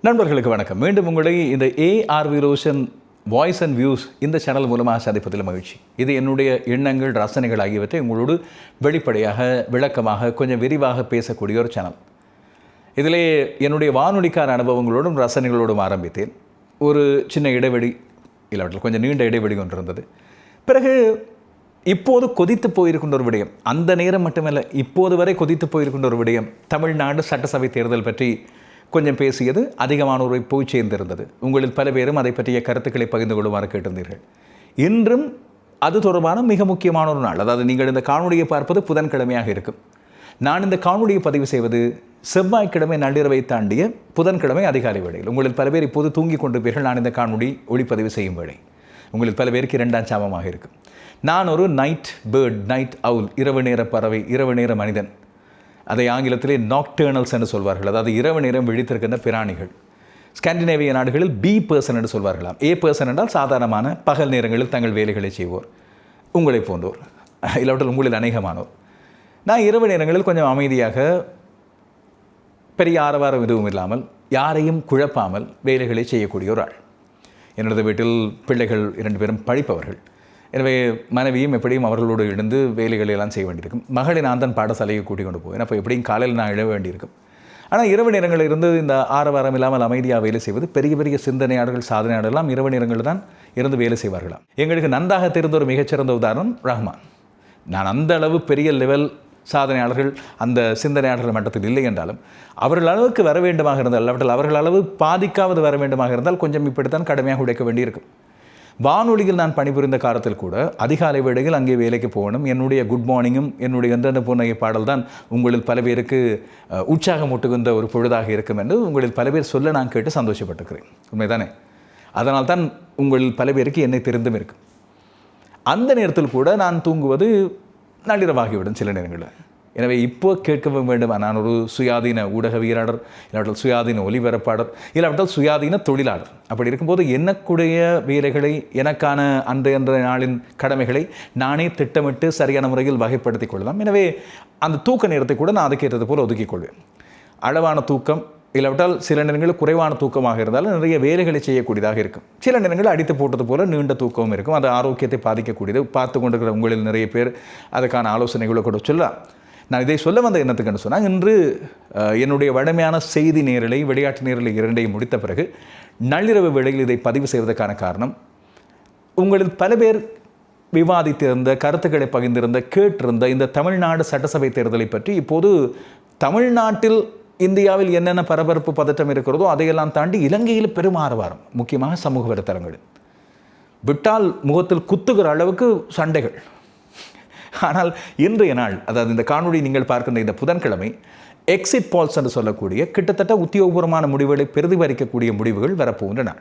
நண்பர்களுக்கு வணக்கம். மீண்டும் உங்களை இந்த ARV Roshan voice and views இந்த சேனல் மூலமாக சந்திப்பதில் மகிழ்ச்சி. இது என்னுடைய எண்ணங்கள், ரசனைகள் ஆகியவற்றை உங்களோடு வெளிப்படையாக, விளக்கமாக, கொஞ்சம் விரிவாக பேசக்கூடிய ஒரு சேனல். இதிலே என்னுடைய வானொலிக்கான அனுபவங்களோடும் ரசனைகளோடும் ஆரம்பித்தேன். ஒரு சின்ன இடைவெளி, இல்லாவற்றில் கொஞ்சம் நீண்ட இடைவெளி ஒன்று இருந்தது. பிறகு இப்போது கொதித்து போயிருக்கின்ற ஒரு விடயம், அந்த நேரம் மட்டுமல்ல, இப்போது வரை கொதித்து போயிருக்கின்ற ஒரு விடயம், தமிழ்நாடு சட்டசபை தேர்தல் பற்றி கொஞ்சம் பேசியது அதிகமானோரை போய் சேர்ந்திருந்தது. உங்களில் பல பேரும் அதை பற்றிய கருத்துக்களை பகிர்ந்து கொள்ளுமாறு கேட்டிருந்தீர்கள். இன்றும் அது தொடர்பான மிக முக்கியமான ஒரு நாள். அதாவது நீங்கள் இந்த காணொலியை பார்ப்பது புதன்கிழமையாக இருக்கும். நான் இந்த காணொலியை பதிவு செய்வது செவ்வாய்க்கிழமை நள்ளிரவை தாண்டிய புதன்கிழமை அதிகாலை வேளையில். உங்களில் பல பேர் இப்போது தூங்கிக் கொண்டிருப்பீர்கள். நான் இந்த காணொலி ஒளிப்பதிவு செய்யும் வேளை உங்களில் பல பேருக்கு 2ஆம் சாமமாக இருக்கும். நான் ஒரு நைட் பேர்ட், நைட் அவுல், இரவு நேர பறவை, இரவு நேர மனிதன். அதை ஆங்கிலத்திலே நாக்டர்னல்ஸ் என்று சொல்வார்கள். அதாவது இரவு நேரம் விழித்திருக்கின்ற பிராணிகள். ஸ்காண்டினேவிய நாடுகளில் பி பர்சன் என்று சொல்வார்களாம். ஏ பர்சன் என்றால் சாதாரணமான பகல் நேரங்களில் தங்கள் வேலைகளை செய்வோர், உங்களை போன்றோர், இல்லாவற்றில் உங்களில் அநேகமானோர். நான் இரவு நேரங்களில் கொஞ்சம் அமைதியாக, பெரிய ஆரவாரம் எதுவும் இல்லாமல், யாரையும் குழப்பாமல் வேலைகளை செய்யக்கூடிய ஒரு ஆள். என்னோடய வீட்டில் பிள்ளைகள் 2 பேரும் படிப்பவர்கள். எனவே மனைவியும் எப்படியும் அவர்களோடு எழுந்து வேலைகளை எல்லாம் செய்ய வேண்டியிருக்கும். மகளை நான் தான் பாடசாலையை கூட்டிக் கொண்டு போவேன். அப்போ எப்படியும் காலையில் நான் எழ வேண்டியிருக்கும். ஆனால் இரவு நேரங்களில் இருந்து இந்த ஆரவாரம் இல்லாமல் அமைதியாக வேலை செய்வது, பெரிய பெரிய சிந்தனையாளர்கள், சாதனையாளர்கள்லாம் இரவு நேரங்களில் தான் இருந்து வேலை செய்வார்களாம். எங்களுக்கு நன்றாக தெரிந்த ஒரு மிகச்சிறந்த உதாரணம் ரஹ்மான். நான் அந்த அளவு பெரிய லெவல் சாதனையாளர்கள், அந்த சிந்தனையாளர்கள் மட்டத்தில் இல்லை என்றாலும், அவர்கள் அளவுக்கு வர வேண்டுமாக இருந்தால், இல்லாவிட்டால் அவர்கள் அளவு பாதிக்காவது வர வேண்டுமாக இருந்தால் கொஞ்சம் இப்படித்தான் கடுமையாக உழைக்க வேண்டியிருக்கும். வானொலியில் நான் பணிபுரிந்த காலத்தில் கூட அதிகாலை வேளையில் அங்கே வேலைக்கு போகணும். என்னுடைய குட் மார்னிங்கும், என்னுடைய எந்தெந்த புன்னகை பாடல் தான் உங்களில் பல பேருக்கு உற்சாகம் ஊட்டுகின்ற ஒரு பொழுதாக இருக்கும் என்று உங்களில் பல பேர் சொல்ல நான் கேட்டு சந்தோஷப்பட்டிருக்கிறேன். உண்மைதானே? அதனால் தான் உங்களில் பல பேருக்கு என்னை தெரிந்தும் இருக்கும். அந்த நேரத்தில் கூட நான் தூங்குவது நள்ளிரவாகிவிடும் சில நேரங்களில். எனவே இப்போ கேட்கவும் வேண்டும், நான் ஒரு சுயாதீன ஊடகவியலாளர், இல்லாவிட்டால் சுயாதீன ஒலிபரப்பாளர், இல்லாவிட்டால் சுயாதீன தொழிலாளர். அப்படி இருக்கும்போது எனக்குடைய வேலைகளை, எனக்கான அன்றைய நாளின் கடமைகளை நானே திட்டமிட்டு சரியான முறையில் வகைப்படுத்தி கொள்ளலாம். எனவே அந்த தூக்க நேரத்தை கூட நான் அதுக்கேற்றது போல் ஒதுக்கிக் கொள்வேன். அளவான தூக்கம், இல்லாவிட்டால் சில நேரங்களில் குறைவான தூக்கமாக இருந்தாலும் நிறைய வேலைகளை செய்யக்கூடியதாக இருக்கும். சில நேரங்களில் அடித்து போட்டது போல் நீண்ட தூக்கமும் இருக்கும். அது ஆரோக்கியத்தை பாதிக்கக்கூடியது. பார்த்து கொண்டிருக்கிற உங்களில் நிறைய பேர் அதுக்கான ஆலோசனைகளை கூட சொல்லலாம். நான் இதை சொல்ல வந்த என்னத்துக்குன்னு சொன்னால், இன்று என்னுடைய வழமையான செய்தி நேரலை, விளையாட்டு நேரலை இரண்டையும் முடித்த பிறகு நள்ளிரவு வேளையில் இதை பதிவு செய்வதற்கான காரணம், உங்களில் பல பேர் விவாதித்திருந்த, கருத்துக்களை பகிர்ந்திருந்த, கேட்டிருந்த இந்த தமிழ்நாடு சட்டசபை தேர்தலை பற்றி இப்போது தமிழ்நாட்டில், இந்தியாவில் என்னென்ன பரபரப்பு, பதட்டம் இருக்கிறதோ அதையெல்லாம் தாண்டி இலங்கையில் பெரும் ஆரவாரம், முக்கியமாக சமூக வலைத்தளங்களில் விட்டால் முகத்தில் குத்துகிற அளவுக்கு சண்டைகள். ஆனால் இன்றைய நாள், அதாவது இந்த காணொலி நீங்கள் பார்க்கின்ற இந்த புதன்கிழமை, எக்ஸிட் பால்ஸ் என்று சொல்லக்கூடிய கிட்டத்தட்ட உத்தியோகபூர்வமான முடிவுகளை பிரதிபலிக்கக்கூடிய முடிவுகள் வரப்போகின்ற நாள்.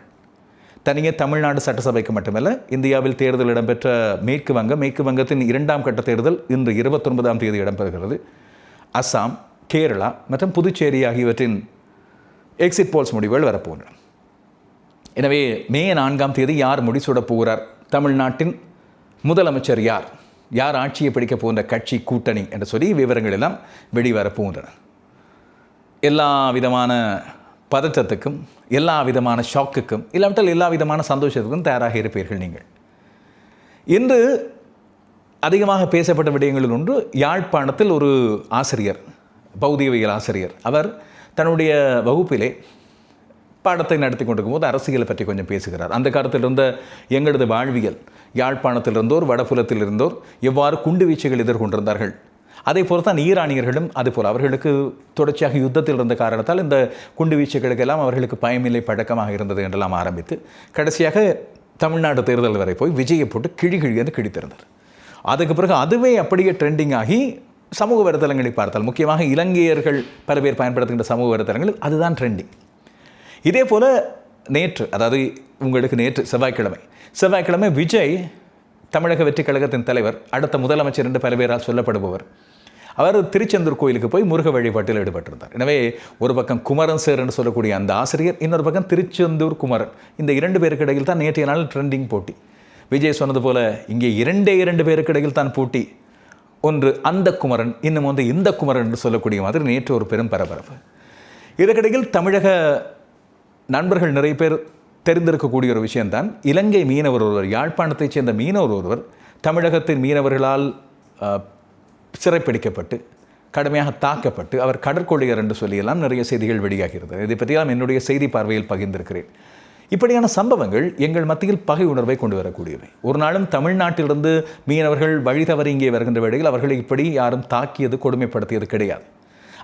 தனியே தமிழ்நாடு சட்டசபைக்கு மட்டுமல்ல, இந்தியாவில் தேர்தல் இடம்பெற்ற மேற்கு வங்கத்தின் 2ஆம் கட்ட தேர்தல் இன்று 29ஆம் தேதி இடம்பெறுகிறது. அஸ்ஸாம், கேரளா மற்றும் புதுச்சேரி ஆகியவற்றின் எக்ஸிட் பால்ஸ் முடிவுகள் வரப்போகின்றன. எனவே மே 4ஆம் தேதி யார் முடிசூடப் போகிறார், தமிழ்நாட்டின் முதலமைச்சர் யார், யார் ஆட்சியை பிடிக்க போகின்ற கட்சி, கூட்டணி என்று சொல்லி விவரங்கள் எல்லாம் வெளிவரப்போகின்றன. எல்லா விதமான பதற்றத்துக்கும், எல்லா விதமான ஷாக்குக்கும், இல்லாவிட்டால் எல்லா விதமான சந்தோஷத்துக்கும் தயாராக இருப்பீர்கள் நீங்கள். இன்று அதிகமாக பேசப்பட்ட விடயங்களில் ஒன்று, யாழ்ப்பாணத்தில் ஒரு ஆசிரியர், பௌதிகவியல் ஆசிரியர், அவர் தன்னுடைய வகுப்பிலே பாடத்தை நடத்தி கொண்டிருக்கும் போது அரசியலை பற்றி கொஞ்சம் பேசுகிறார். அந்த காலத்தில் இருந்த எங்களது வாழ்வியல், யாழ்ப்பாணத்தில் இருந்தோர், வடபுலத்தில் இருந்தோர் எவ்வாறு குண்டு வீச்சுகள் எதிர்கொண்டிருந்தார்கள், அதே போல் தான் ஈரானியர்களும் அதுபோல் அவர்களுக்கு தொடர்ச்சியாக யுத்தத்தில் இருந்த காரணத்தால் இந்த குண்டு வீச்சுகளுக்கெல்லாம் அவர்களுக்கு பயமில்லை, பழக்கமாக இருந்தது என்றெல்லாம் ஆரம்பித்து கடைசியாக தமிழ்நாடு தேர்தல் வரை போய் விஜயை போட்டு கிழி என்று கிழித்திருந்தார். அதுக்கு பிறகு அதுவே அப்படியே ட்ரெண்டிங் ஆகி சமூக வலைத்தளங்களை பார்த்தால், முக்கியமாக இலங்கையர்கள் பல பேர் பயன்படுத்துகின்ற சமூக வலைத்தளங்கள் அதுதான் ட்ரெண்டிங். இதே போல் நேற்று, அதாவது உங்களுக்கு நேற்று செவ்வாய்க்கிழமை விஜய், தமிழக வெற்றி கழகத்தின் தலைவர், அடுத்த முதலமைச்சர் என்று பல பேரால் சொல்லப்படுபவர், அவர் திருச்செந்தூர் கோயிலுக்கு போய் முருக வழிபாட்டில் ஈடுபட்டிருந்தார். எனவே ஒரு பக்கம் குமரன் சார் என்று சொல்லக்கூடிய அந்த ஆசிரியர், இன்னொரு பக்கம் திருச்செந்தூர் குமரன், இந்த 2 பேருக்கு இடையில் தான் நேற்றைய நாள் ட்ரெண்டிங் போட்டி. விஜய் சொன்னது போல இங்கே 2 பேருக்கு இடையில் தான் போட்டி. ஒன்று அந்த குமரன், இன்னும் வந்து இந்த குமரன் என்று சொல்லக்கூடிய மாதிரி நேற்று ஒரு பெரும் பரபரப்பு. இதற்கிடையில் தமிழக நண்பர்கள் நிறைய பேர் தெரிந்திருக்கக்கூடிய ஒரு விஷயம்தான். இலங்கை மீனவர் ஒருவர், யாழ்ப்பாணத்தைச் சேர்ந்த மீனவர் ஒருவர் தமிழகத்தின் மீனவர்களால் சிறைப்பிடிக்கப்பட்டு கடுமையாக தாக்கப்பட்டு அவர் கடற்கொள்ளையர் என்று சொல்லியெல்லாம் நிறைய செய்திகள் வெளியாகிறது. இதை பற்றியெல்லாம் என்னுடைய செய்தி பார்வையில் பகிர்ந்திருக்கிறேன். இப்படியான சம்பவங்கள் எங்கள் மத்தியில் பகை உணர்வை கொண்டு வரக்கூடியவை. ஒரு நாளும் தமிழ்நாட்டிலிருந்து மீனவர்கள் வழி தவறி இங்கே வருகின்ற வேளையில் அவர்களை இப்படி யாரும் தாக்கியது, கொடுமைப்படுத்தியது கிடையாது.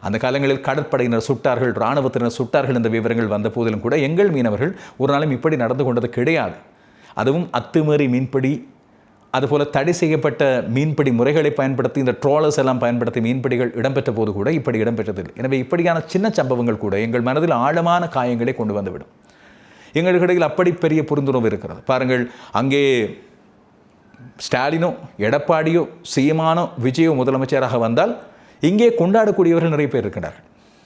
அந்த காலங்களில் கடற்படையினர் சுட்டார்கள், இராணுவத்தினர் சுட்டார்கள் என்ற விவரங்கள் வந்த போதிலும் கூட எங்கள் மீனவர்கள் ஒரு நாளும் இப்படி நடந்து கொண்டது கிடையாது. அதுவும் அத்துமீறி மீன்பிடி, அதுபோல் தடை செய்யப்பட்ட மீன்பிடி முறைகளை பயன்படுத்தி இந்த ட்ரோலர்ஸ் எல்லாம் பயன்படுத்தி மீன்பிடிகள் இடம்பெற்ற போது கூட இப்படி இடம்பெற்றதில்லை. எனவே இப்படியான சின்ன சம்பவங்கள் கூட எங்கள் மனதில் ஆழமான காயங்களை கொண்டு வந்துவிடும். எங்களுக்கு இடையில் அப்படி பெரிய புரிந்துணர்வு இருக்கிறது. பாருங்கள், அங்கே ஸ்டாலினோ, எடப்பாடியோ, சீமானோ, விஜயோ முதலமைச்சராக வந்தால் இங்கே கொண்டாடக்கூடியவர்கள் நிறைய பேர் இருக்கிறார்கள்.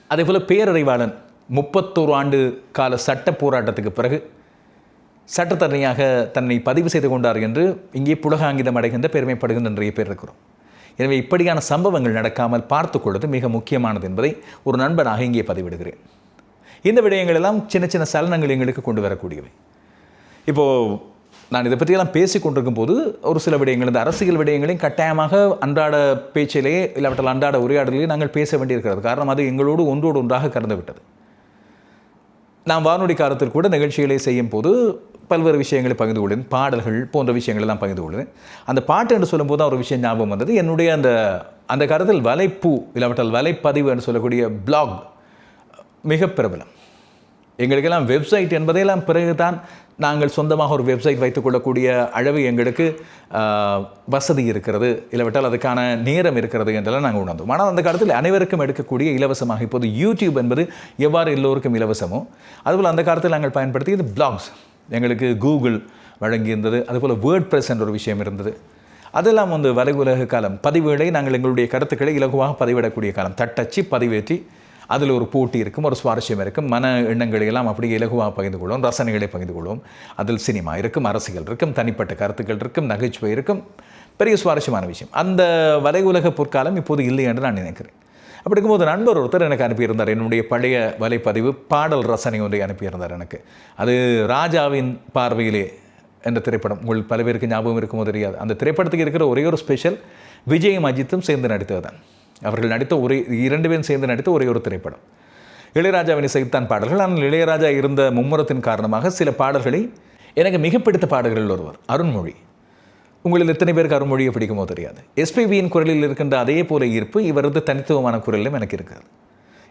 அதே போல் பேரறிவாளன் 31 ஆண்டு கால சட்ட போராட்டத்துக்கு பிறகு சட்டத்தரணியாக தன்னை பதிவு செய்து கொண்டார் என்று இங்கே புலகாங்கிதம் அடைகின்ற பெருமைப்படுகின்ற நிறைய பேர் இருக்கிறோம். எனவே இப்படியான சம்பவங்கள் நடக்காமல் பார்த்து கொள்வது மிக முக்கியமானது என்பதை ஒரு நண்பனாக இங்கே பதிவிடுகிறேன். இந்த விடயங்கள் எல்லாம் சின்ன சின்ன சலனங்கள் எங்களுக்கு கொண்டு வரக்கூடியவை. இப்போது நான் இதை பற்றியெல்லாம் பேசி கொண்டிருக்கும் போது ஒரு சில விடயங்கள், இந்த அரசியல் விடயங்களையும் கட்டாயமாக அன்றாட பேச்சிலேயே இல்லாவிட்டால் அன்றாட உரையாடலையே நாங்கள் பேச வேண்டியிருக்கிறது. காரணம் அது எங்களோடு ஒன்றோடு ஒன்றாக கலந்து விட்டது. நான் வானொலி காலத்தில் கூட நிகழ்ச்சிகளை செய்யும் போது பல்வேறு விஷயங்களை பகிர்ந்து கொள்வேன், பாடல்கள் போன்ற விஷயங்கள் எல்லாம் பகிர்ந்து கொள்வேன். அந்த பாட்டு என்று சொல்லும்போது தான் ஒரு விஷயம் ஞாபகம் வந்தது. என்னுடைய அந்த காலத்தில் வலைப்பூ இல்லாவிட்டால் வலைப்பதிவு என்று சொல்லக்கூடிய பிளாக் மிக பிரபலம். எங்களுக்கெல்லாம் வெப்சைட் என்பதையெல்லாம் பிறகுதான் நாங்கள் சொந்தமாக ஒரு வெப்சைட் வைத்துக்கொள்ளக்கூடிய அளவு எங்களுக்கு வசதி இருக்கிறது, இல்லாவிட்டால் அதுக்கான நேரம் இருக்கிறது என்றெல்லாம் நாங்கள் உணர்ந்தோம். ஆனால் அந்த காலத்தில் அனைவருக்கும் எடுக்கக்கூடிய இலவசமாக இப்போது யூடியூப் என்பது எவ்வாறு எல்லோருக்கும் இலவசமோ அதுபோல் அந்த காலத்தில் நாங்கள் பயன்படுத்தியது பிளாக்ஸ். எங்களுக்கு கூகுள் வழங்கியிருந்தது. அதுபோல் வேர்ட் ப்ரெஸ் என்ற ஒரு விஷயம் இருந்தது. அதெல்லாம் வலை உலக காலம். பதிவுகளை நாங்கள் எங்களுடைய கருத்துக்களை இலகுவாக பதிவிடக்கூடிய காலம். தட்டச்சு பதிவேற்றி அதில் ஒரு போட்டி இருக்கும், ஒரு சுவாரஸ்யம் இருக்கும், மன எண்ணங்களை எல்லாம் அப்படியே இலகுவாக பகிர்ந்து கொள்வோம், ரசனைகளை பகிர்ந்து கொள்வோம். அதில் சினிமா இருக்கும், அரசியல் இருக்கும், தனிப்பட்ட கருத்துக்கள் இருக்கும், நகைச்சுவை இருக்கும், பெரிய சுவாரஸ்யமான விஷயம். அந்த வலை உலக பொற்காலம் இப்போது இல்லை என்று நான் நினைக்கிறேன். அப்படி இருக்கும்போது நண்பர் ஒருத்தர் எனக்கு அனுப்பியிருந்தார் என்னுடைய பழைய வலைப்பதிவு பாடல் ரசனை ஒன்றை அனுப்பியிருந்தார் எனக்கு. அது ராஜாவின் பார்வையிலே என்ற திரைப்படம். உங்கள் பல பேருக்கு ஞாபகம் இருக்குமோ தெரியாது. அந்த திரைப்படத்துக்கு இருக்கிற ஒரே ஒரு ஸ்பெஷல் விஜயும் அஜித்தும் சேர்ந்து நடித்தது தான். அவர்கள் நடித்த 2 பேரும் சேர்ந்து நடித்த ஒரே ஒரு திரைப்படம். இளையராஜாவின் இசைத்தான் பாடல்கள். ஆனால் இளையராஜா இருந்த மும்முரத்தின் காரணமாக சில பாடல்களை எனக்கு மிக பிடித்த பாடல்கள் ஒருவர் அருண்மொழி. உங்களில் எத்தனை பேருக்கு அருண்மொழியை பிடிக்குமோ தெரியாது. எஸ்பிபியின் குரலில் இருக்கின்ற அதே போல ஈர்ப்பு இவரது தனித்துவமான குரலிலும் எனக்கு இருக்கிறது.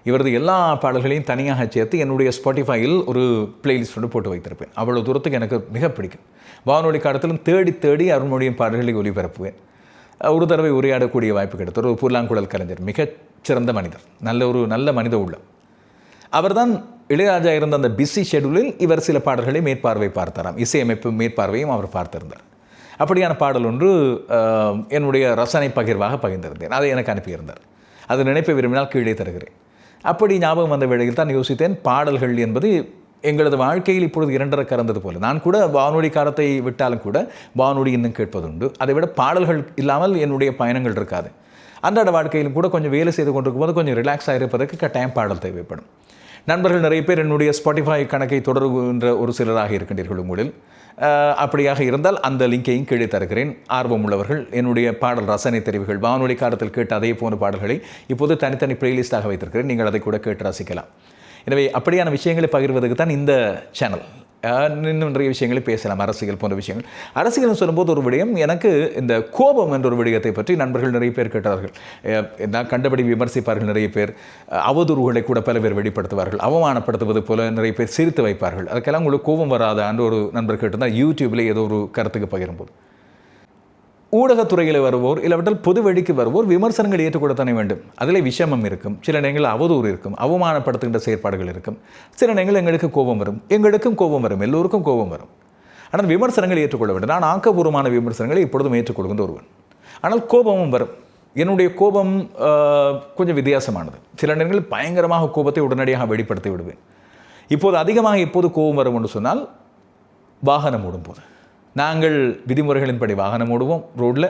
இவரது எல்லா பாடல்களையும் தனியாக சேர்த்து என்னுடைய ஸ்பாட்டிஃபையில் ஒரு பிளேலிஸ்ட் ஒன்று போட்டு வைத்திருப்பேன். அவ்வளோ தூரத்துக்கு எனக்கு மிக பிடிக்கும். வானொலி காலத்திலும் தேடி தேடி அருண்மொழியின் பாடல்களை ஒலிபரப்புவேன். ஒரு தடவை உரையாடக்கூடிய வாய்ப்பு கிடைத்த ஒரு புல்லாங்குழல் கலைஞர், மிகச் சிறந்த மனிதர், நல்ல மனித உள்ளம். அவர்தான் இளையராஜா இருந்த அந்த பிஸி ஷெடியூலில் இவர் சில பாடல்களை மேற்பார்வை பார்த்தாராம். இசையமைப்பு மேற்பார்வையும் அவர் பார்த்திருந்தார். அப்படியான பாடல் ஒன்று என்னுடைய ரசனை பகிர்வாக பகிர்ந்திருந்தேன். அதை எனக்கு அனுப்பியிருந்தார். அது நினைப்பை விரும்பினால் கீழே தருகிறேன். அப்படி ஞாபகம் வந்த வேளையில் தான் யோசித்தேன், பாடல்கள் என்பது எங்களது வாழ்க்கையில் இப்பொழுது 2 கறந்தது போல. நான் கூட வானொலி காலத்தை விட்டாலும் கூட வானொலி இன்னும் கேட்பதுண்டு. அதை விட பாடல்கள் இல்லாமல் என்னுடைய பயணங்கள் இருக்காது. அன்றாட வாழ்க்கையிலும் கூட கொஞ்சம் வேலை செய்து கொண்டிருக்கும் போது கொஞ்சம் ரிலாக்ஸாக இருப்பதற்கு கட்டாயம் பாடல் தேவைப்படும். நண்பர்கள் நிறைய பேர் என்னுடைய ஸ்பாட்டிஃபை கணக்கை தொடர்கின்ற ஒரு சிலராக இருக்கின்றீர்கள். உங்களில் அப்படியாக இருந்தால் அந்த லிங்கையும் கீழே தருகிறேன். ஆர்வம் உள்ளவர்கள் என்னுடைய பாடல் ரசனை தெரிவுகள் வானொலி காலத்தில் கேட்ட அதே போன்ற பாடல்களை இப்போது தனித்தனி பிளேலிஸ்டாக வைத்திருக்கிறேன். நீங்கள் அதை கூட கேட்டு ரசிக்கலாம். எனவே அப்படியான விஷயங்களை பகிர்வதற்கு தான் இந்த சேனல். இன்னும் நிறைய விஷயங்களை பேசலாம், அரசியல் போன்ற விஷயங்கள். அரசியல் சொல்லும்போது ஒரு விடயம், எனக்கு இந்த கோபம் என்ற ஒரு விடயத்தை பற்றி நண்பர்கள் நிறைய பேர் கேட்டார்கள். நான் கண்டபடி விமர்சிப்பார்கள் நிறைய பேர். அவதூறுகளை கூட பல பேர் வெளிப்படுத்துவார்கள். அவமானப்படுத்துவது போல நிறைய பேர் சிரித்து வைப்பார்கள். அதுக்கெல்லாம் உங்களுக்கு கோபம் வராதான்னு ஒரு நண்பர் கேட்டிருந்தால் யூடியூப்பில் ஏதோ ஒரு கருத்துக்கு பகிரும்போது, ஊடகத்துறையில் வருவோர் இல்லாவிட்டால் பொது வெளிக்கு வருவோர் விமர்சனங்கள் ஏற்றுக்கொள்ளத்தானே வேண்டும். அதில் விஷமம் இருக்கும், சில நேரங்களில் அவதூறு இருக்கும், அவமானப்படுத்துகின்ற செயற்பாடுகள் இருக்கும். சில நேரங்கள் எங்களுக்கு கோபம் வரும், எங்களுக்கும் கோபம் வரும், எல்லோருக்கும் கோபம் வரும். ஆனால் விமர்சனங்கள் ஏற்றுக்கொள்ள வேண்டும். நான் ஆக்கப்பூர்வமான விமர்சனங்களை இப்பொழுதும் ஏற்றுக்கொள்கின்ற ஒருவன். ஆனால் கோபமும் வரும். என்னுடைய கோபம் கொஞ்சம் வித்தியாசமானது. சில நேரங்களில் பயங்கரமாக கோபத்தை உடனடியாக வெளிப்படுத்தி விடுவேன். இப்போது அதிகமாக எப்போது கோபம் வரும் என்று சொன்னால் வாகனம் ஓடும்போது. நாங்கள் விதிமுறைகளின்படி வாகனம் ஓடுவோம் ரோட்டில்.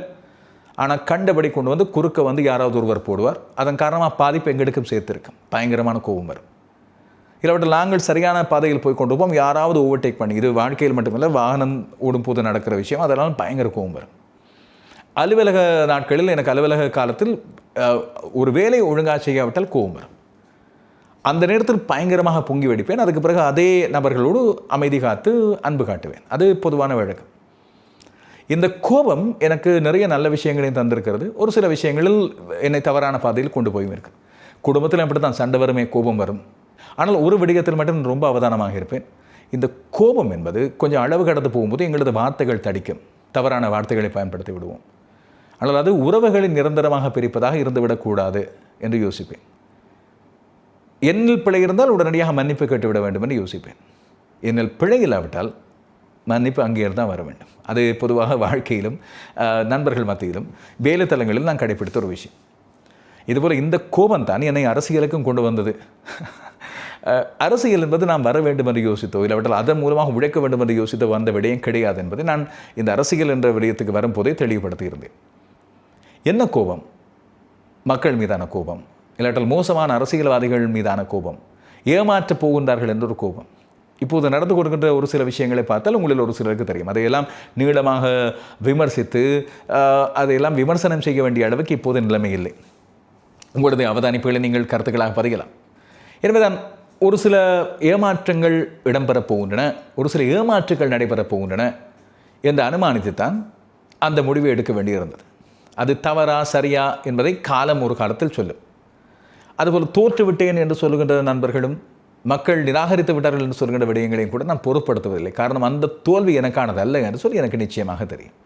ஆனால் கண்டபடி கொண்டு வந்து குறுக்க யாராவது ஒருவர் போடுவார். அதன் காரணமாக பாதிப்பு எங்களுக்கும் சேர்த்துருக்கும். பயங்கரமான கோபம் வரும். இல்லாவிட்டால் நாங்கள் சரியான பாதையில் போய் கொண்டிருப்போம், யாராவது ஓவர்டேக் பண்ணி, இது வாழ்க்கையில் மட்டுமல்ல வாகனம் ஓடும் போது நடக்கிற விஷயம், அதெல்லாம் பயங்கர கோபம் வரும். அலுவலக நாட்களில் எனக்கு அலுவலக காலத்தில் ஒரு வேலையை ஒழுங்காக செய்யாவிட்டால் கோபம் வரும். அந்த நேரத்தில் பயங்கரமாக பொங்கி வெடிப்பேன். அதுக்கு பிறகு அதே நபர்களோடு அமைதி காத்து அன்பு காட்டுவேன். அது பொதுவான வழக்கம். இந்த கோபம் எனக்கு நிறைய நல்ல விஷயங்களையும் தந்திருக்கிறது. ஒரு சில விஷயங்களில் என்னை தவறான பாதையில் கொண்டு போயும் இருக்கு. குடும்பத்தில் அப்படி தான் சண்டை வருமே, கோபம் வரும். ஆனால் ஒரு விடயத்தில் மட்டும் ரொம்ப அவதானமாக இருப்பேன். இந்த கோபம் என்பது கொஞ்சம் அளவு கடந்து போகும்போது எங்களது வார்த்தைகள் தடிக்கும், தவறான வார்த்தைகளை பயன்படுத்தி விடுவோம். ஆனால் அது உறவுகளை நிரந்தரமாக பிரிப்பதாக இருந்துவிடக்கூடாது என்று யோசிப்பேன். என்னில் பிழை இருந்தால் உடனடியாக மன்னிப்பு கேட்டுவிட வேண்டும் என்று யோசிப்பேன். என்னில் பிழை இல்லாவிட்டால் மன்னிப்பு அங்கே தான் வர வேண்டும். அது பொதுவாக வாழ்க்கையிலும் நண்பர்கள் மத்தியிலும் வேலைத்தலங்களில் நான் கடைப்பிடித்த ஒரு விஷயம். இதுபோல் இந்த கோபம் தான் என்னை அரசியலுக்கும் கொண்டு வந்தது. அரசியல் என்பது நாம் வர வேண்டும் என்று யோசித்தோ இல்லாவிட்டால் அதன் மூலமாக உழைக்க வேண்டும் என்று யோசித்தோ வந்த விடயம் கிடையாது என்பதை நான் இந்த அரசியல் என்ற விடயத்துக்கு வரும்போதே தெளிவுபடுத்தியிருந்தேன். என்ன கோபம்? மக்கள் மீதான கோபம், இல்லாட்டால் மோசமான அரசியல்வாதிகள் மீதான கோபம், ஏமாற்றப் போகின்றார்கள் என்ற ஒரு கோபம். இப்போது நடந்து கொடுக்கின்ற ஒரு சில விஷயங்களை பார்த்தால் உங்களில் ஒரு சிலருக்கு தெரியும். அதையெல்லாம் நீளமாக விமர்சித்து அதையெல்லாம் விமர்சனம் செய்ய வேண்டிய அளவுக்கு இப்போது நிலைமை இல்லை. உங்களது அவதானிப்புகளை நீங்கள் கருத்துக்களாக பதியலாம். எனவேதான் ஒரு சில ஏமாற்றங்கள் இடம்பெறப் போகின்றன, ஒரு சில ஏமாற்றுகள் நடைபெறப் போகின்றன என்று அனுமானித்துத்தான் அந்த முடிவை எடுக்க வேண்டியிருந்தது. அது தவறா சரியா என்பதை காலம் ஒரு காலத்தில் சொல்லும். அதுபோல் தோற்றுவிட்டேன் என்று சொல்லுகின்ற நண்பர்களும் மக்கள் நிராகரித்து விட்டார்கள் என்று சொல்கின்ற விடயங்களையும் கூட நான் பொருட்படுத்துவதில்லை. காரணம் அந்த தோல்வி எனக்கானது அல்ல என்று சொல்லி எனக்கு நிச்சயமாக தெரியும்.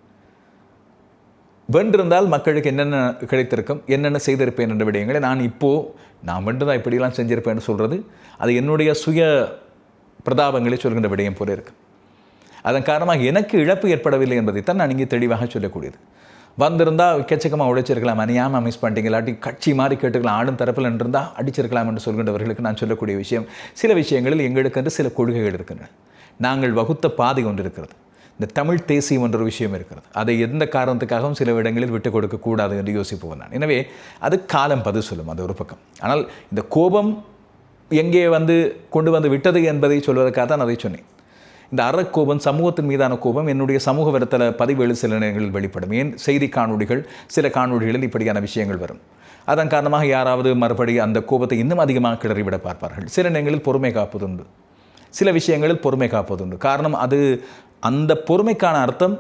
வென்றிருந்தால் மக்களுக்கு என்னென்ன கிடைத்திருக்கும், என்னென்ன செய்திருப்பேன் என்ற விடயங்களை நான் நான் வென்றுதான் இப்படியெல்லாம் செஞ்சிருப்பேன்னு சொல்கிறது அது என்னுடைய சுய பிரதாபங்களை சொல்கின்ற விடயம் போல இருக்கு. அதன் காரணமாக எனக்கு இழப்பு ஏற்படவில்லை என்பதைத்தான் நான் இங்கே தெளிவாக சொல்லக்கூடியது. வந்திருந்தால் எக்கச்சக்கமாக உழைச்சிருக்கலாம், அநியாமல் மிஸ் பண்ணிட்டீங்க, இல்லாட்டி கட்சி மாறி கேட்டுக்கலாம், ஆடும் தரப்பில் நின்றிருந்தால் அடிச்சிருக்கலாம் என்று சொல்கின்றவர்களுக்கு நான் சொல்லக்கூடிய விஷயம், சில விஷயங்களில் எங்களுக்கு என்று சில கொள்கைகள் இருக்கின்றன. நாங்கள் வகுத்த பாதை ஒன்று இருக்கிறது. இந்த தமிழ் தேசியம் என்ற ஒரு விஷயம் இருக்கிறது. அதை எந்த காரணத்துக்காகவும் சில இடங்களில் விட்டுக் கொடுக்கக்கூடாது என்று யோசிப்போம் நான். எனவே அது காலம் பதில் சொல்லும், அது ஒரு பக்கம். ஆனால் இந்த கோபம் எங்கே கொண்டு வந்து விட்டது என்பதை சொல்வதற்காக தான் அதை சொன்னேன். இந்த அறக்கோபம், சமூகத்தின் மீதான கோபம் என்னுடைய சமூக வலைத்தள பதிவுகள் சில நேரங்களில் வெளிப்படும். ஏன் செய்தி காணொளிகள், சில காணொளிகளில் இப்படியான விஷயங்கள் வரும். அதன் காரணமாக யாராவது மறுபடி அந்த கோபத்தை இன்னும் அதிகமாக கிளறிவிட பார்ப்பார்கள். சில நேரங்களில் பொறுமை காப்பதுண்டு, சில விஷயங்களில் பொறுமை காப்பதுண்டு. காரணம் அது அந்த பொறுமைக்கான அர்த்தம்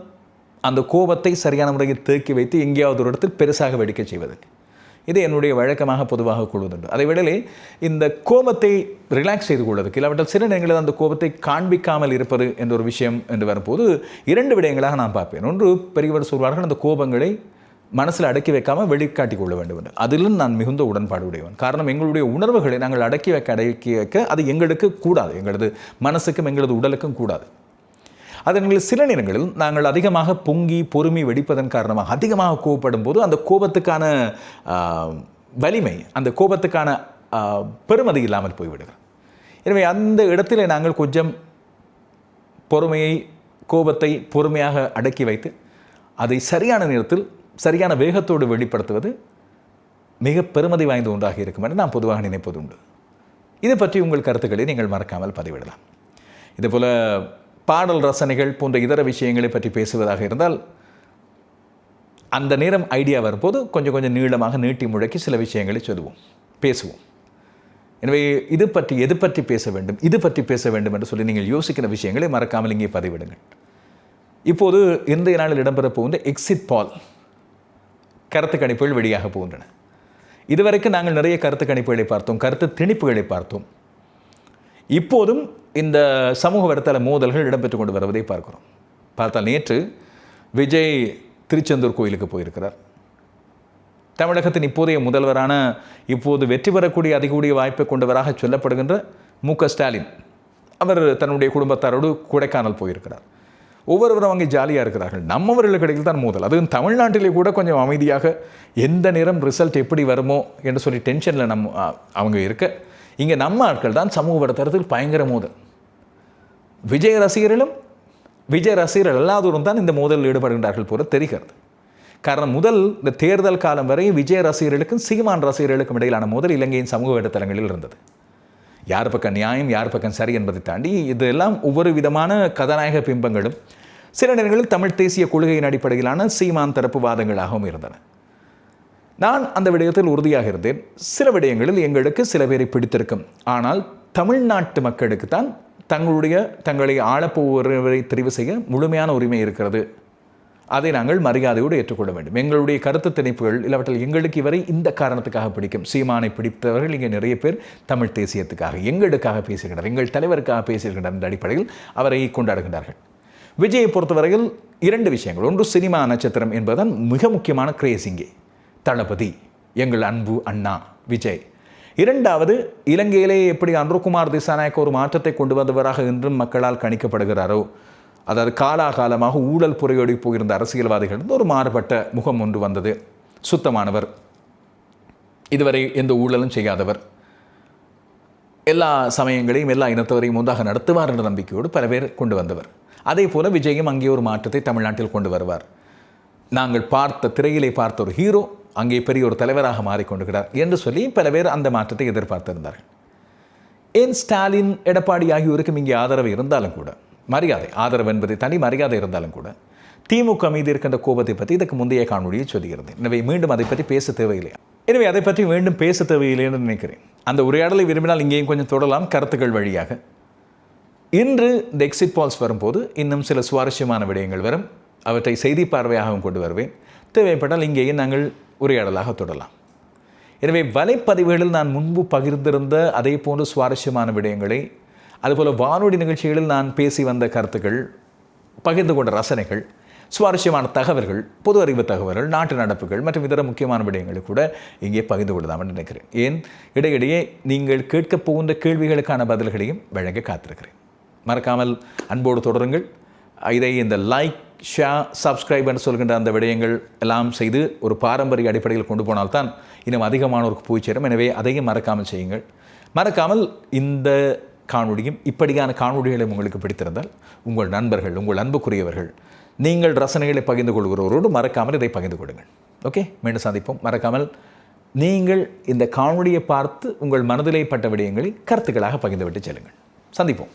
அந்த கோபத்தை சரியான முறையில் தேக்கி வைத்து எங்கேயாவது ஒரு இடத்தில் பெருசாக வெடிக்க செய்வது. இது என்னுடைய வழக்கமாக பொதுவாக கொள்வதுண்டு. அதை விடலே இந்த கோபத்தை ரிலாக்ஸ் செய்து கொள்வதற்கு, இல்லாவிட்டால் சில நேரங்களில் அந்த கோபத்தை காண்பிக்காமல் இருப்பது என்ற ஒரு விஷயம் என்று வரும்போது 2 விடயங்களாக நான் பார்ப்பேன். ஒன்று, பெரியவர் சொல்வார்கள் அந்த கோபங்களை மனசில் அடக்கி வைக்காமல் வெளிக்காட்டி கொள்ள வேண்டும் என்று. அதிலும் நான் மிகுந்த உடன்பாடு உடையவன். காரணம், எங்களுடைய உணர்வுகளை நாங்கள் அடக்கி வைக்க அது எங்களுக்கு கூடாது, எங்களது மனசுக்கும் எங்களது உடலுக்கும் கூடாது. அதனால் சில நேரங்களில் நாங்கள் அதிகமாக பொங்கி பொறுமை வெடிப்பதன் காரணமாக அதிகமாக கோபப்படும் போது அந்த கோபத்துக்கான வலிமை, அந்த கோபத்துக்கான பெருமதி இல்லாமல் போய்விடுகிறது. எனவே அந்த இடத்துல நாங்கள் கொஞ்சம் பொறுமையை, கோபத்தை பொறுமையாக அடக்கி வைத்து அதை சரியான நேரத்தில் சரியான வேகத்தோடு வெளிப்படுத்துவது மிக பெருமதி வாய்ந்த ஒன்றாக இருக்கும் என்று நான் பொதுவாக நினைப்பது உண்டு. இதை பற்றி உங்கள் கருத்துக்களை நீங்கள் மறக்காமல் பதிவிடலாம். இதுபோல் பாடல் ரசனைகள் போன்ற இதர விஷயங்களை பற்றி பேசுவதாக இருந்தால் அந்த நேரம் ஐடியா வரும்போது கொஞ்சம் கொஞ்சம் நீளமாக நீட்டி முழக்கி சில விஷயங்களை சொல்லுவோம், பேசுவோம். எனவே எது பற்றி பேச வேண்டும், இது பற்றி பேச வேண்டும் என்று சொல்லி நீங்கள் யோசிக்கிற விஷயங்களை மறக்காமல் இங்கே பதிவிடுங்கள். இப்போது இன்றைய நாளில் இடம்பெறப் போகின்ற எக்ஸிட் பால் கருத்து கணிப்புகள் வெளியாக போகின்றன. இதுவரைக்கும் நாங்கள் நிறைய கருத்து கணிப்புகளை பார்த்தோம், கருத்து திணிப்புகளை பார்த்தோம். இப்போதும் இந்த சமூக வலைத்தள மோதல்கள் இடம்பெற்று கொண்டு வருவதை பார்க்கிறோம். பார்த்தால் நேற்று விஜய் திருச்செந்தூர் கோயிலுக்கு போயிருக்கிறார். தமிழகத்தின் இப்போதைய முதல்வரான, இப்போது வெற்றி பெறக்கூடிய அதிகூடிய வாய்ப்பை கொண்டவராக சொல்லப்படுகின்ற மு.க. ஸ்டாலின் அவர் தன்னுடைய குடும்பத்தாரோடு கொடைக்கானல் போயிருக்கிறார். ஒவ்வொருவரும் அங்கே ஜாலியாக இருக்கிறார்கள். நம்மவர்களுக்கு இடையில் தான் மோதல். அதுவும் தமிழ்நாட்டிலே கூட கொஞ்சம் அமைதியாக எந்த நேரம் ரிசல்ட் எப்படி வருமோ என்று சொல்லி டென்ஷனில் அவங்க இருக்க, இங்கே நம்ம ஆட்கள் தான் சமூக வலைத்தளத்தில் பயங்கர மோதல். விஜய் ரசிகர்களும் விஜய் ரசிகர்கள் அல்லாதோரும் தான் இந்த மோதலில் ஈடுபடுகின்றார்கள் போல தெரிகிறது. காரணம், இந்த தேர்தல் காலம் வரை விஜய் ரசிகர்களுக்கும் சீமான் ரசிகர்களுக்கும் இடையிலான மோதல் இலங்கையின் சமூக வலைத்தளங்களில் இருந்தது. யார் பக்கம் நியாயம் யார் பக்கம் சரி என்பதை தாண்டி இதெல்லாம் ஒவ்வொரு விதமான கதாநாயக பிம்பங்களும் சில நேரங்களில் தமிழ் தேசிய கொள்கையின் அடிப்படையிலான சீமான் தரப்பு வாதங்களாகவும் இருந்தன. நான் அந்த விடயத்தில் உறுதியாக இருந்தேன். சில விடயங்களில் எங்களுக்கு சில பேரை பிடித்திருக்கும், ஆனால் தமிழ்நாட்டு மக்களுக்கு தான் தங்களை ஆளப்போவரை தெரிவு செய்ய முழுமையான உரிமை இருக்கிறது. அதை நாங்கள் மரியாதையோடு ஏற்றுக்கொள்ள வேண்டும். எங்களுடைய கருத்து திணிப்புகள் இல்லாவற்றில் எங்களுக்கு இவரை இந்த காரணத்துக்காக பிடிக்கும். சீமானை பிடித்தவர்கள் இங்கே நிறைய பேர் தமிழ் தேசியத்துக்காக எங்களுக்காக பேசுகின்றனர், எங்கள் தலைவருக்காக பேசுகின்றனர் என்ற அடிப்படையில் அவரை கொண்டாடுகின்றார்கள். விஜயை பொறுத்தவரையில் 2 விஷயங்கள். ஒன்று, சினிமா நட்சத்திரம் என்பதுதான் மிக முக்கியமான கிரேஸ். இங்கே தளபதி, எங்கள் அன்பு அண்ணா விஜய். 2வது, இலங்கையிலே எப்படி அன்ருகுமார் திசாநாயக்க ஒரு மாற்றத்தை கொண்டு வந்தவராக இன்றும் மக்களால் கணிக்கப்படுகிறாரோ, அதாவது காலாகாலமாக ஊழல் புரையோடி போயிருந்த அரசியல்வாதிகள் ஒரு மாறுபட்ட முகம் ஒன்று வந்தது. சுத்தமானவர், இதுவரை எந்த ஊழலும் செய்யாதவர், எல்லா சமயங்களையும் எல்லா இனத்தவரையும் ஒன்றாக நடத்துவார் என்ற நம்பிக்கையோடு பல பேர் கொண்டு வந்தவர். அதே போல விஜயும் அங்கே ஒரு மாற்றத்தை தமிழ்நாட்டில் கொண்டு வருவார். நாங்கள் திரையிலே பார்த்த ஒரு ஹீரோ அங்கே பெரிய ஒரு தலைவராக மாறிக்கொண்டுகிறார் என்று சொல்லி பல பேர் அந்த மாற்றத்தை எதிர்பார்த்திருந்தார்கள். ஏன் ஸ்டாலின், எடப்பாடி ஆகியோருக்கும் இங்கே ஆதரவு இருந்தாலும் கூட, மரியாதை, ஆதரவு என்பதை தனி மரியாதை இருந்தாலும் கூட, திமுக மீது இருக்கின்ற கோபத்தை பற்றி இதற்கு முந்தைய காணொலியை சொல்லியிருந்தேன். எனவே மீண்டும் அதை பற்றி பேச தேவையில்லை. எனவே அதை பற்றி மீண்டும் பேச தேவையில்லை என்று நினைக்கிறேன். அந்த உரையாடலை விரும்பினால் இங்கேயும் கொஞ்சம் தொடரலாம் கருத்துக்கள் வழியாக. இன்று இந்த எக்ஸிட் பால்ஸ் வரும்போது இன்னும் சில சுவாரஸ்யமான விடயங்கள் வரும். அவற்றை செய்தி பார்வையாகவும் கொண்டு வருவேன். தேவைப்பட்டால் இங்கேயும் நாங்கள் உரையாடலாக தொடரலாம். எனவே வலைப்பதிவுகளில் நான் முன்பு பகிர்ந்திருந்த அதே போன்ற சுவாரஸ்யமான விடயங்களை, அதுபோல் வானொலி நிகழ்ச்சிகளில் நான் பேசி வந்த கருத்துக்கள், பகிர்ந்து கொண்ட ரசனைகள், சுவாரஸ்யமான தகவல்கள், பொது அறிவு தகவல்கள், நாட்டு நடப்புகள் மற்றும் இதர முக்கியமான விடயங்களை கூட இங்கே பகிர்ந்து கொள்ளலாம் என்று நினைக்கிறேன். ஏன் இடையிடையே நீங்கள் கேட்கப் போகின்ற கேள்விகளுக்கான பதில்களையும் வழங்க காத்திருக்கிறேன். மறக்காமல் அன்போடு தொடருங்கள். இதை இந்த லைக், ஷேர், சப்ஸ்கிரைப் என்று சொல்கின்ற அந்த விடயங்கள் எல்லாம் செய்து ஒரு பாரம்பரிய அடிப்படையில் கொண்டு போனால்தான் இன்னும் அதிகமானோருக்கு போய் சேரும். எனவே அதையும் மறக்காமல் செய்யுங்கள். மறக்காமல் இந்த காணொலியும் இப்படியான காணொலிகளும் உங்களுக்கு பிடித்திருந்தால் உங்கள் நண்பர்கள், உங்கள் அன்புக்குரியவர்கள், நீங்கள் ரசனைகளை பகிர்ந்து கொள்கிறவரோடு மறக்காமல் இதை பகிர்ந்து கொள்ளுங்கள். ஓகே, மீண்டும் சந்திப்போம். மறக்காமல் நீங்கள் இந்த காணொலியை பார்த்து உங்கள் மனதிலே பட்ட விடயங்களை கருத்துக்களாக பகிர்ந்துவிட்டு செல்லுங்கள். சந்திப்போம்.